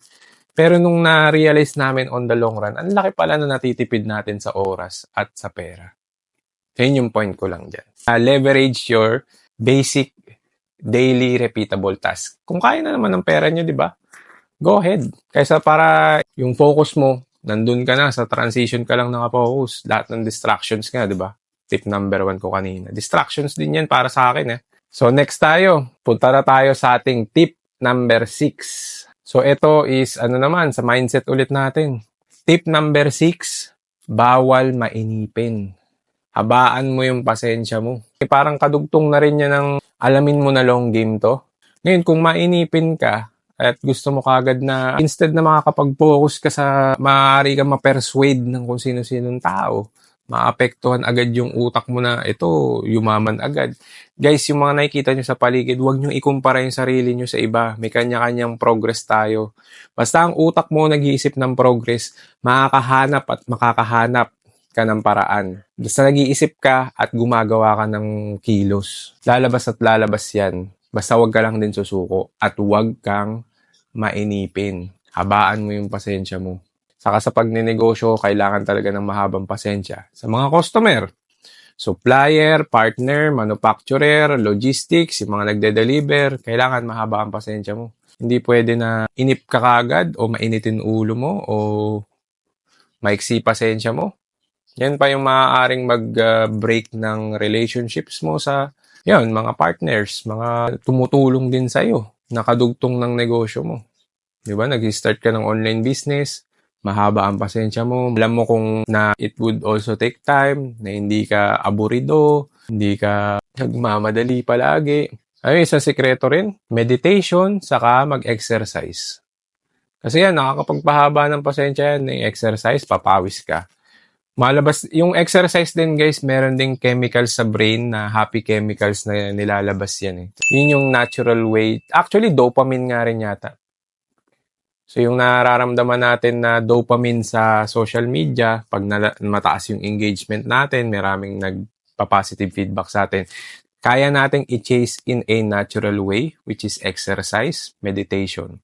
Speaker 1: Pero nung na-realize namin on the long run, ang laki pala na natitipid natin sa oras at sa pera. Yun yung point ko lang dyan. Leverage your basic daily repeatable task. Kung kaya na naman ng pera nyo, di ba? Go ahead. Kaysa para yung focus mo, nandun ka na, sa transition ka lang naka-focus. Lahat ng distractions nga, di ba? Tip number 1 ko kanina. Distractions din yan para sa akin So next tayo, punta na tayo sa ating tip number 6. So ito is naman sa mindset ulit natin. Tip number 6, bawal mainipin. Habaan mo yung pasensya mo. Parang kadugtong na rin yan ng alamin mo na long game to. Ngayon, kung mainipin ka at gusto mo kagad na instead na makakapag-focus ka sa maaari kang ma-persuade ng kung sino-sinong tao, maapektuhan agad yung utak mo na ito, yumaman agad. Guys, yung mga nakikita nyo sa paligid, huwag nyo ikumpara yung sarili nyo sa iba. May kanya-kanyang progress tayo. Basta ang utak mo nag-iisip ng progress, makakahanap at makakahanap ka ng paraan. Basta nag-iisip ka at gumagawa ka ng kilos. Lalabas at lalabas yan. Basta wag ka lang din susuko at wag kang mainipin. Habaan mo yung pasensya mo. Saka sa pagninegosyo, kailangan talaga ng mahabang pasensya. Sa mga customer, supplier, partner, manufacturer, logistics, yung mga nagde-deliver, kailangan mahaba ang pasensya mo. Hindi pwede na inip ka kagad o mainitin ulo mo o maiksi pasensya mo. Yan pa yung maaaring mag-break ng relationships mo sa mga partners, mga tumutulong din sa'yo, nakadugtong ng negosyo mo. Di ba? Nag-start ka ng online business, mahaba ang pasensya mo. Alam mo kung na it would also take time, na hindi ka aburido, hindi ka nagmamadali palagi. Ay, isang sikreto rin, meditation, saka mag-exercise. Kasi yan, nakakapagpahaba ng pasensya yan, yung exercise, papawis ka. Malabas, yung exercise din guys, meron ding chemicals sa brain na happy chemicals na nilalabas yan eh. Yun yung natural way. Actually, dopamine nga rin yata. So yung nararamdaman natin na dopamine sa social media, pag mataas yung engagement natin, maraming nagpa-positive feedback sa atin, kaya nating i-chase in a natural way, which is exercise, meditation.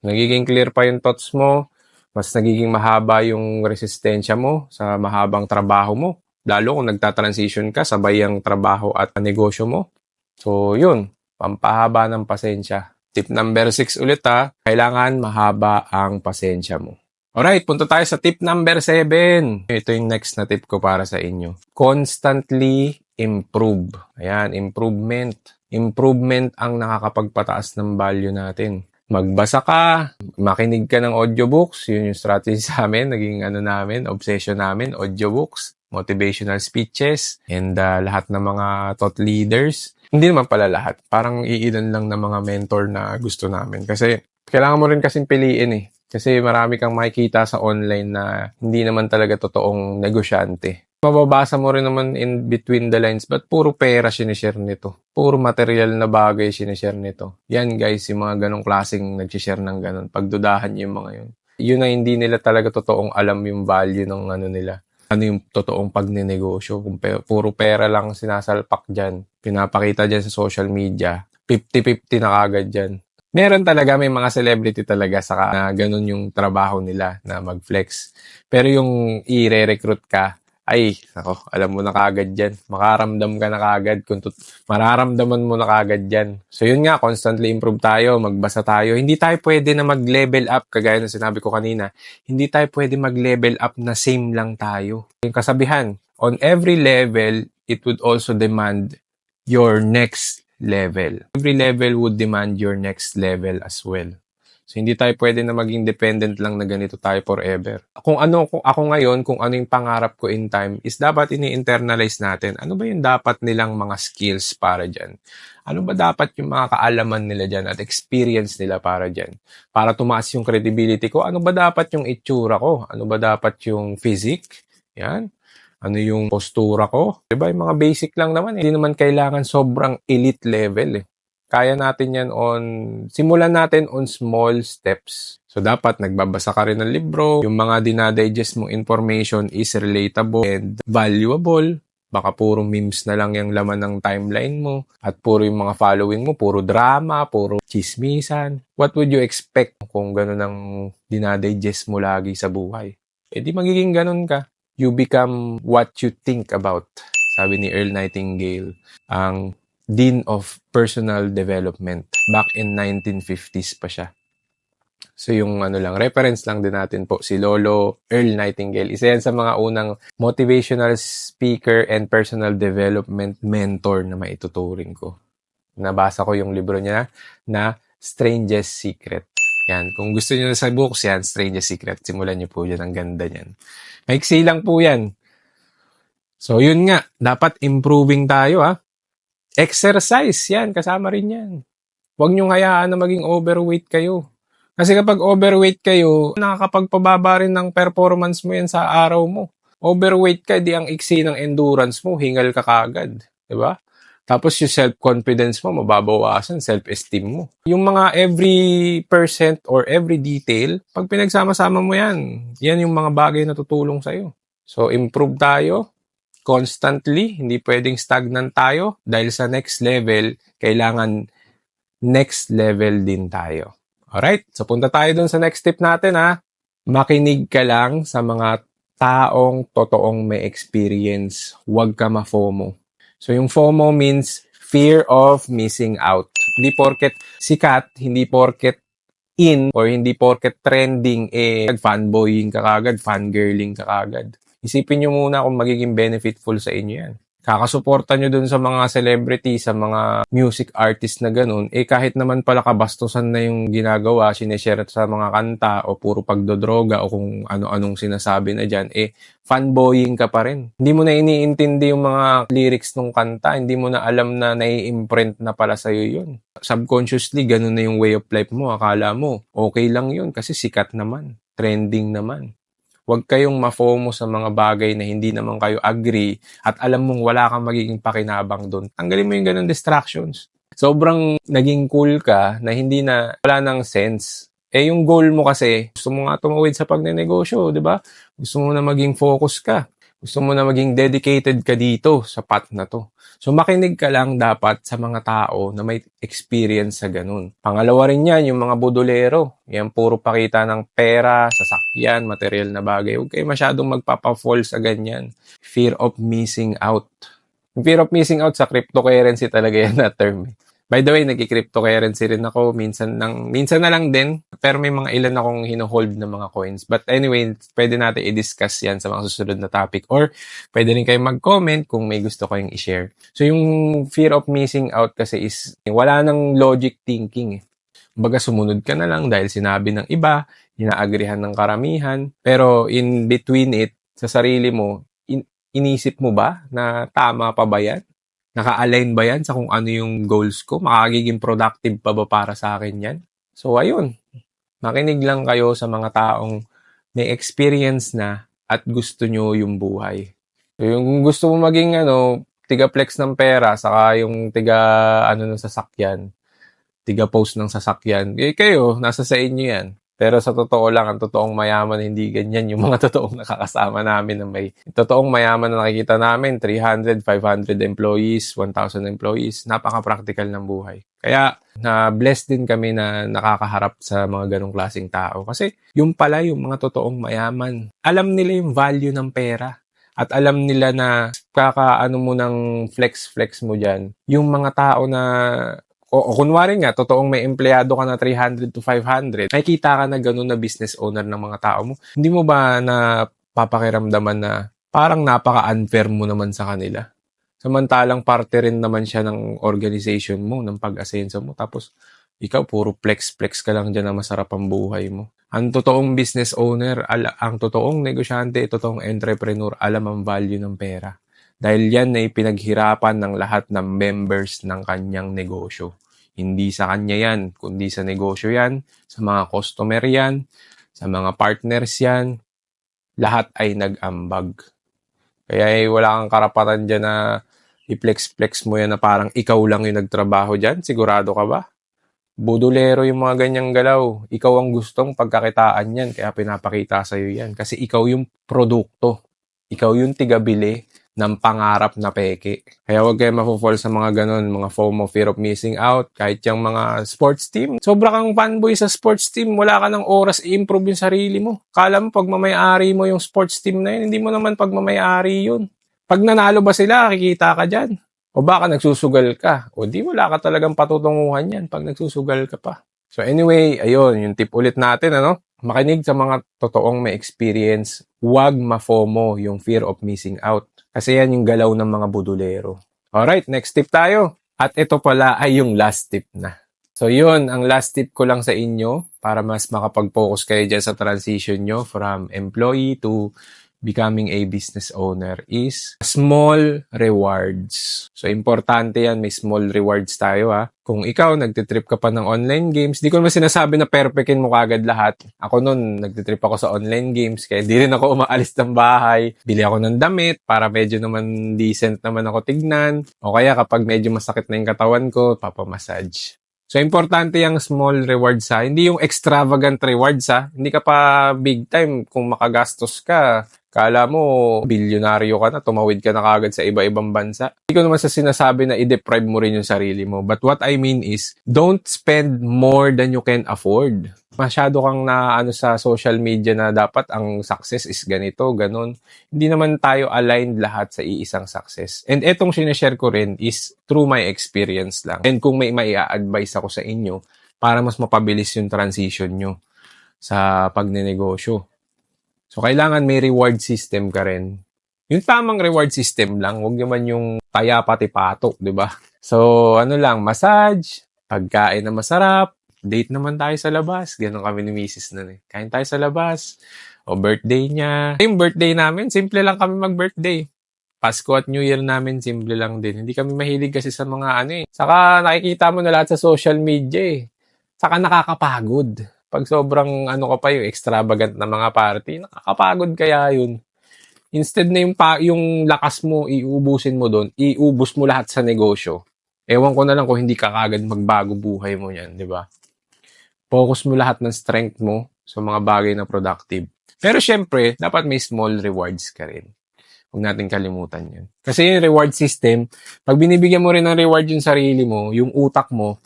Speaker 1: Nagiging clear pa yung thoughts mo, mas nagiging mahaba yung resistensya mo sa mahabang trabaho mo. Lalo kung nagta-transition ka, sabay ang trabaho at negosyo mo. So yun, pampahaba ng pasensya. Tip number 6 ulit ha, kailangan mahaba ang pasensya mo. Alright, punta tayo sa tip number 7. Ito yung next na tip ko para sa inyo. Constantly improve. Ayan, improvement. Improvement ang nakakapagpataas ng value natin. Magbasa ka, makinig ka ng audiobooks, yun yung strategy sa amin, naging obsession namin, audiobooks, motivational speeches, and lahat ng mga thought leaders. Hindi naman pala lahat, parang iilan lang ng mga mentor na gusto namin. Kasi kailangan mo rin kasing piliin eh. Kasi marami kang makikita sa online na hindi naman talaga totoong negosyante. Mababasa mo rin naman in between the lines, but puro pera sinishare nito. Puro material na bagay sinishare nito. Yan guys, yung mga ganong klaseng nagsishare ng ganon. Pagdudahan yung mga yun. Yun na hindi nila talaga totoong alam yung value ng nila. Ano yung totoong pagninegosyo. Kung puro pera lang sinasalpak dyan, pinapakita dyan sa social media, 50-50 na kagad dyan. Meron talaga, may mga celebrity talaga saka na ganun yung trabaho nila na mag-flex. Pero yung i-recruit ka, ay, ako, alam mo na kagad dyan. Makaramdam ka na kagad. Mararamdaman mo na kagad dyan. So yun nga, constantly improve tayo, magbasa tayo. Hindi tayo pwede na mag-level up, kagaya ng sinabi ko kanina. Hindi tayo pwede mag-level up na same lang tayo. Yung kasabihan, on every level, it would also demand your next level. Every level would demand your next level as well. So, hindi tayo pwede na maging dependent lang na ganito tayo forever. Kung ako ngayon, kung ano yung pangarap ko in time, is dapat ini-internalize natin. Ano ba yung dapat nilang mga skills para dyan? Ano ba dapat yung mga kaalaman nila dyan at experience nila para dyan? Para tumaas yung credibility ko, ano ba dapat yung itsura ko? Ano ba dapat yung physique? Yan. Ano yung postura ko? Diba, yung mga basic lang naman. Hindi naman kailangan sobrang elite level eh. Kaya natin yan simulan natin on small steps. So, dapat nagbabasa ka rin ng libro. Yung mga dinadigest mong information is relatable and valuable. Baka puro memes na lang yung laman ng timeline mo. At puro yung mga following mo, puro drama, puro chismisan. What would you expect kung gano'n ang dinadigest mo lagi sa buhay? Eh di magiging ganun ka. You become what you think about. Sabi ni Earl Nightingale, ang Dean of Personal Development. Back in 1950s pa siya. So yung reference lang din natin po, si Lolo Earl Nightingale. Isa yan sa mga unang motivational speaker and personal development mentor na maituturing ko. Nabasa ko yung libro niya na Strangest Secret. Yan. Kung gusto niyo sa books yan, Strangest Secret, simulan niyo po yan. Ang ganda niyan. Maiksi lang po yan. So yun nga, dapat improving tayo Exercise, yan, kasama rin yan. Huwag niyong hayaan na maging overweight kayo. Kasi kapag overweight kayo, nakakapagpababa rin ng performance mo yan sa araw mo. Overweight ka, di ang iksi ng endurance mo, hingal ka kagad. Diba? Tapos yung self-confidence mo, mababawasan, self-esteem mo. Yung mga every percent or every detail, pag pinagsama-sama mo yan, yan yung mga bagay na tutulong sa'yo. So, improve tayo constantly. Hindi pwedeng stagnant tayo dahil sa next level, kailangan next level din tayo. Alright, so punta tayo dun sa next tip natin Makinig ka lang sa mga taong totoong may experience. Huwag ka ma-FOMO. So yung FOMO means fear of missing out. Hindi porket sikat, hindi porket in, or hindi porket trending, fanboying ka kagad, fangirling ka kagad. Isipin nyo muna kung magiging benefitful sa inyo yan. Kakasuporta nyo dun sa mga celebrity, sa mga music artist na ganun, kahit naman pala kabastusan na yung ginagawa, sineshare sa mga kanta, o puro pagdodroga, o kung ano-anong sinasabi na dyan, fanboying ka pa rin. Hindi mo na iniintindi yung mga lyrics ng kanta, hindi mo na alam na nai-imprint na pala sa'yo yun. Subconsciously, ganun na yung way of life mo. Akala mo, okay lang yun kasi sikat naman, trending naman. Huwag kayong ma-FOMO sa mga bagay na hindi naman kayo agree at alam mong wala kang magiging pakinabang doon. Tanggalin mo yung ganun distractions. Sobrang naging cool ka na hindi na wala nang sense. Yung goal mo kasi, gusto mo nga tumawid sa pagnenegosyo, di ba? Gusto mo na maging focus ka. Gusto mo na maging dedicated ka dito sa path na to. So makinig ka lang dapat sa mga tao na may experience sa ganun. Pangalawa rin yan, yung mga budolero. Yan puro pakita ng pera, sasakyan, material na bagay. Huwag kayo masyadong magpapa-fall sa ganyan. Fear of missing out. Yung fear of missing out sa cryptocurrency talaga yan na term. By the way, nag-cryptocurrency rin ako. Minsan na lang din. Pero may mga ilan akong hino-hold na mga coins. But anyway, pwede natin i-discuss yan sa mga susunod na topic. Or pwede rin kayo mag-comment kung may gusto kayong i-share. So yung fear of missing out kasi is wala nang logic thinking. Baga sumunod ka na lang dahil sinabi ng iba, inaagrihan ng karamihan. Pero in between it, sa sarili mo, inisip mo ba na tama pa ba yan? Naka-align ba yan sa kung ano yung goals ko? Makagiging productive pa ba para sa akin yan? So, ayun. Makinig lang kayo sa mga taong may experience na at gusto nyo yung buhay. So, yung gusto mo maging tiga-flex ng pera, saka yung ng sasakyan, tiga-post ng sasakyan, kayo, nasa sa inyo yan. Pero sa totoo lang, ang totoong mayaman, hindi ganyan yung mga totoong nakakasama namin na may totoong mayaman na nakikita namin, 300, 500 employees, 1,000 employees, napaka-practical ng buhay. Kaya na-blessed din kami na nakakaharap sa mga ganong klaseng tao. Kasi yung pala yung mga totoong mayaman, alam nila yung value ng pera. At alam nila na kakaano mo ng flex mo dyan, yung mga tao na o kunwari nga, totoong may empleyado ka na 300 to 500, nakikita ka na gano'n na business owner ng mga tao mo. Hindi mo ba na papakiramdaman na parang napaka-unfair mo naman sa kanila? Samantalang parte rin naman siya ng organization mo, ng pag-asenso mo. Tapos, ikaw puro flex ka lang dyan na masarap ang buhay mo. Ang totoong business owner, ang totoong negosyante, totoong entrepreneur, alam ang value ng pera. Dahil yan ay pinaghirapan ng lahat ng members ng kanyang negosyo. Hindi sa kanya yan, kundi sa negosyo yan, sa mga customer yan, sa mga partners yan, lahat ay nag-ambag. Kaya wala kang karapatan dyan na i-flex mo yan na parang ikaw lang yung nagtrabaho dyan. Sigurado ka ba? Budolero yung mga ganyang galaw. Ikaw ang gustong pagkakitaan yan, kaya pinapakita sa'yo yan. Kasi ikaw yung produkto. Ikaw yung tigabili ng pangarap na peke. Kaya huwag kayo mafo-fall sa mga ganun, mga FOMO, fear of missing out, kahit yung mga sports team. Sobra kang fanboy sa sports team, wala ka ng oras i-improve yung sarili mo. Kala mo pagmamay-ari mo yung sports team na yun, hindi mo naman pagmamay-ari yun. Pag nanalo ba sila, kikita ka dyan. O baka nagsusugal ka. O di wala ka talagang patutunguhan yan pag nagsusugal ka pa. So anyway, ayun, yung tip ulit natin, makinig sa mga totoong may experience. Huwag ma-FOMO, yung fear of missing out. Kasi yan yung galaw ng mga budolero. Alright, next tip tayo. At ito pala ay yung last tip na. So yun, ang last tip ko lang sa inyo para mas makapag-focus kayo dyan sa transition nyo from employee to becoming a business owner is small rewards. So, importante yan. May small rewards tayo ha. Kung ikaw, nagtitrip ka pa ng online games, di ko naman sinasabi na perfectin mo kagad lahat. Ako nun, nagtitrip ako sa online games, kaya di rin ako umaalis ng bahay. Bili ako ng damit para medyo naman decent naman ako tignan. O kaya kapag medyo masakit na yung katawan ko, papamassage. So, importante yung small rewards ha. Hindi yung extravagant rewards ha. Hindi ka pa big time kung makagastos ka. Kala mo, bilyonaryo ka na, tumawid ka na kagad sa iba-ibang bansa. Hindi ko naman sa sinasabi na i-deprive mo rin yung sarili mo. But what I mean is, don't spend more than you can afford. Masyado kang naano sa social media na dapat ang success is ganito, ganon. Hindi naman tayo aligned lahat sa iisang success. And etong sinashare ko rin is through my experience lang. And kung may maia-advise ako sa inyo, para mas mapabilis yung transition nyo sa pagnenegosyo. So, kailangan may reward system ka rin. Yung tamang reward system lang, huwag naman yung taya pati patok, di ba? So, ano lang, massage, pagkain na masarap, date naman tayo sa labas. Ganon kami ni Mrs. nun eh. Kain tayo sa labas. O birthday niya. Yung birthday namin, simple lang kami mag-birthday. Pasko at New Year namin, simple lang din. Hindi kami mahilig kasi sa mga ano eh. Saka nakikita mo na lahat sa social media eh. Saka nakakapagod. Pag sobrang ano ka pa yung extravagant na mga party, nakakapagod kaya yun. Instead na yung lakas mo, iubusin mo doon, iubos mo lahat sa negosyo. Ewan ko na lang kung hindi ka kagad magbago buhay mo yan, di ba? Focus mo lahat ng strength mo sa mga bagay na productive. Pero syempre, dapat may small rewards ka rin. Huwag natin kalimutan yun. Kasi yung reward system, pag binibigyan mo rin ng reward yung sarili mo, yung utak mo,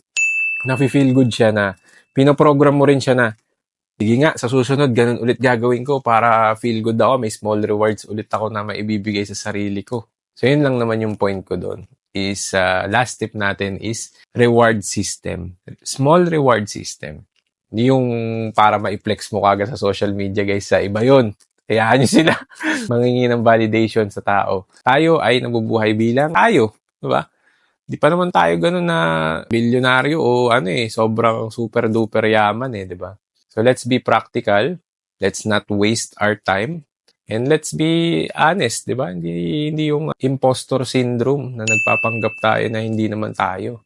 Speaker 1: nafe-feel good siya na pinoprogram mo rin siya na, sige nga, sa susunod, ganun ulit gagawin ko para feel good ako. May small rewards ulit ako na maibibigay sa sarili ko. So, yun lang naman yung point ko doon. Is, last tip natin is reward system. Small reward system. Hindi yung para ma-flex mo kagad sa social media, guys. Sa iba yun. Kayaan nyo sila mangingi ng validation sa tao. Tayo ay nabubuhay bilang tayo. Diba? Di pa naman tayo ganun na bilyonaryo o ano eh, sobrang super duper yaman eh, di ba? So let's be practical. Let's not waste our time. And let's be honest, di ba? Hindi yung impostor syndrome na nagpapanggap tayo na hindi naman tayo.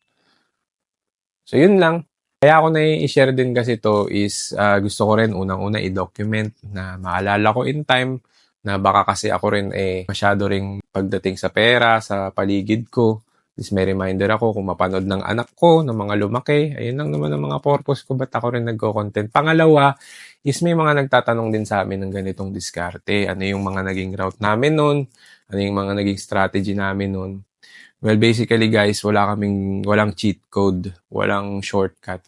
Speaker 1: So yun lang. Kaya ako na i-share din kasi to is gusto ko rin unang-una i-document na maalala ko in time na baka kasi ako rin masyado ring pagdating sa pera, sa paligid ko. Is may reminder ako kung mapanood ng anak ko, ng mga lumaki. Ayun lang naman ang mga purpose ko, ba't ako rin nagko-content. Pangalawa, is may mga nagtatanong din sa amin ng ganitong diskarte. Ano yung mga naging route namin nun? Ano yung mga naging strategy namin nun? Well, basically guys, walang cheat code, walang shortcut.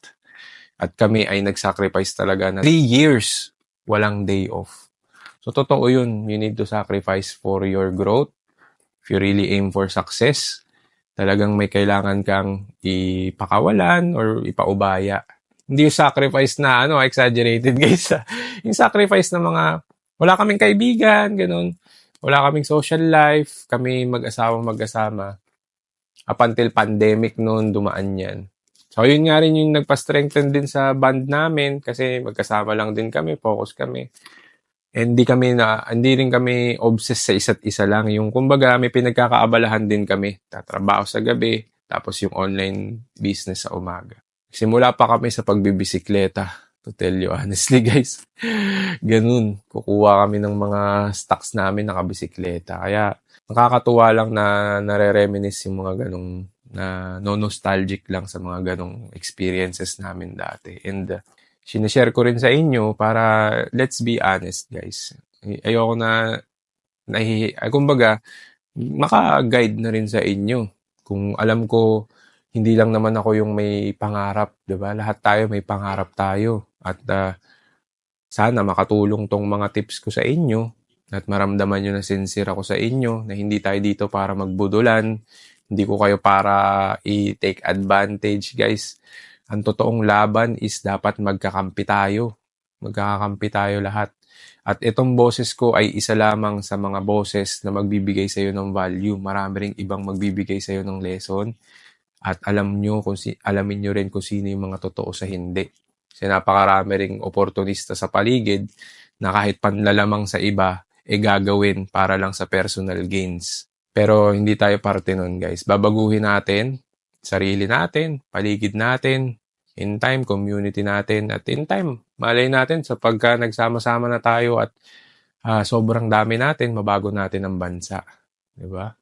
Speaker 1: At kami ay nag-sacrifice talaga na 3 years, walang day off. So, totoo yun. You need to sacrifice for your growth. If you really aim for success, talagang may kailangan kang ipakawalan or ipaubaya. Hindi yung sacrifice na exaggerated guys. Yung sacrifice na mga wala kaming kaibigan, ganun. Wala kaming social life, kami mag-asama. Up until pandemic noon, dumaan yan. So, yun nga rin yung nagpa-strengthen din sa band namin kasi magkasama lang din kami, focus kami. And hindi rin kami obsessed sa isa't isa lang. Yung kumbaga, may pinagkakaabalahan din kami. Tatrabaho sa gabi, tapos yung online business sa umaga. Simula pa kami sa pagbibisikleta. To tell you honestly, guys. Ganun. Kukuha kami ng mga stocks namin nakabisikleta. Kaya, nakakatuwa lang na nare-reminisce yung mga ganong na no-nostalgic lang sa mga ganong experiences namin dati. And sinishare ko rin sa inyo para let's be honest, guys. Ayoko kumbaga, maka-guide na rin sa inyo. Kung alam ko, hindi lang naman ako yung may pangarap, di ba? Lahat tayo may pangarap tayo. At sana makatulong tong mga tips ko sa inyo at maramdaman nyo na sincere ako sa inyo na hindi tayo dito para magbudulan. Hindi ko kayo para i-take advantage, guys. Ang totoong laban is dapat magkakampi tayo. Magkakakampi tayo lahat. At itong boses ko ay isa lamang sa mga boses na magbibigay sa iyo ng value. Marami ring ibang magbibigay sa iyo ng lesson. At alamin nyo rin kung sino yung mga totoo sa hindi. Kasi napakarami ring oportunista sa paligid na kahit panlalamang sa iba, gagawin para lang sa personal gains. Pero hindi tayo parte nun, guys. Babaguhin natin sarili natin, paligid natin, in time, community natin, at in time, malay natin sa pagka nagsama-sama na tayo at sobrang dami natin, mabago natin ang bansa. Diba?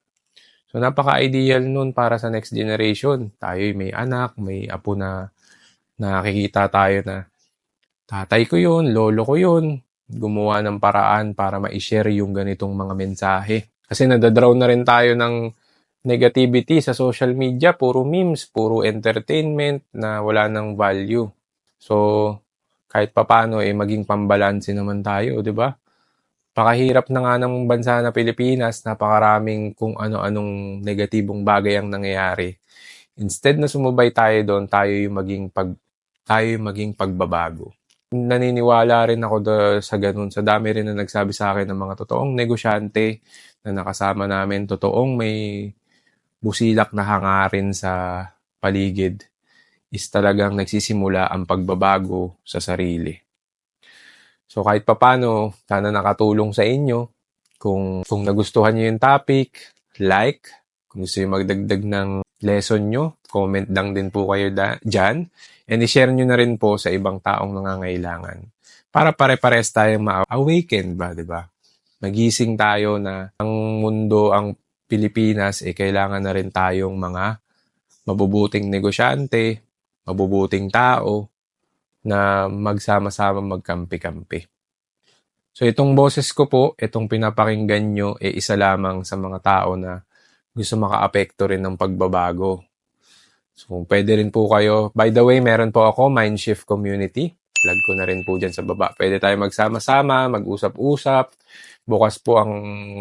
Speaker 1: So, napaka-ideal nun para sa next generation. Tayo may anak, may apo na nakikita tayo na tatay ko yun, lolo ko yun, gumawa ng paraan para ma-share yung ganitong mga mensahe. Kasi nadadraw na rin tayo ng negativity sa social media, puro memes, puro entertainment na wala ng value. So, kahit papano maging pambalanse naman tayo, di ba? Pakahirap na nga ng bansa na Pilipinas, napakaraming kung ano-anong negatibong bagay ang nangyayari. Instead na sumubay tayo doon, tayo yung maging pagbabago. Naniniwala rin ako sa ganun. Sa dami rin na nagsabi sa akin ng mga totoong negosyante na nakasama namin, totoong may busilak na hangarin sa paligid, is talagang nagsisimula ang pagbabago sa sarili. So kahit papano, sana nakatulong sa inyo. Kung nagustuhan nyo yung topic, like. Kung gusto nyo magdagdag ng lesson nyo, comment lang din po kayo dyan. And i-share nyo na rin po sa ibang taong nangangailangan. Para pare-pares tayong ma-awaken ba, di ba? Magising tayo na ang mundo, ang Pilipinas, kailangan na rin tayong mga mabubuting negosyante, mabubuting tao, na magsama-sama magkampi-kampi. So itong boses ko po, itong pinapakinggan nyo, isa lamang sa mga tao na gusto makaapekto rin ng pagbabago. So pwede rin po kayo. By the way, meron po ako, Mindshift Community. Plug ko na rin po dyan sa baba. Pwede tayo magsama-sama, mag-usap-usap. Bukas po ang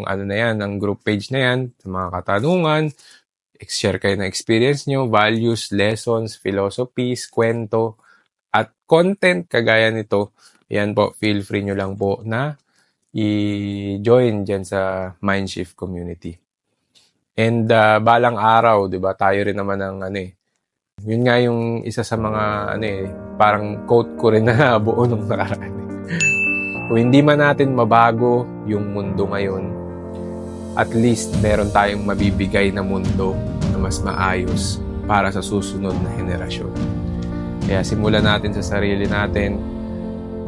Speaker 1: ang group page na yan, sa mga katanungan. Share kayo ng experience nyo, values, lessons, philosophies, kwento, at content kagaya nito. Yan po, feel free nyo lang po na i-join dyan sa Mindshift Community. And balang araw, 'di ba? Tayo rin naman ng yun nga yung isa sa mga parang quote ko rin na buo nung nakaraan. Kung hindi man natin mabago yung mundo ngayon, at least meron tayong mabibigay na mundo na mas maayos para sa susunod na henerasyon. Kaya simulan natin sa sarili natin,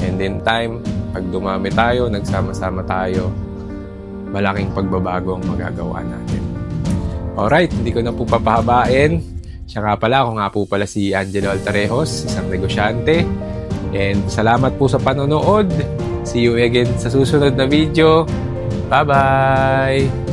Speaker 1: and in time, pag dumami tayo, nagsama-sama tayo, malaking pagbabago ang magagawa natin. Alright, hindi ko na po papahabain. Siya nga pala, ako nga po pala si Angelo Altarejos, isang negosyante. And salamat po sa panonood. See you again sa susunod na video. Bye-bye!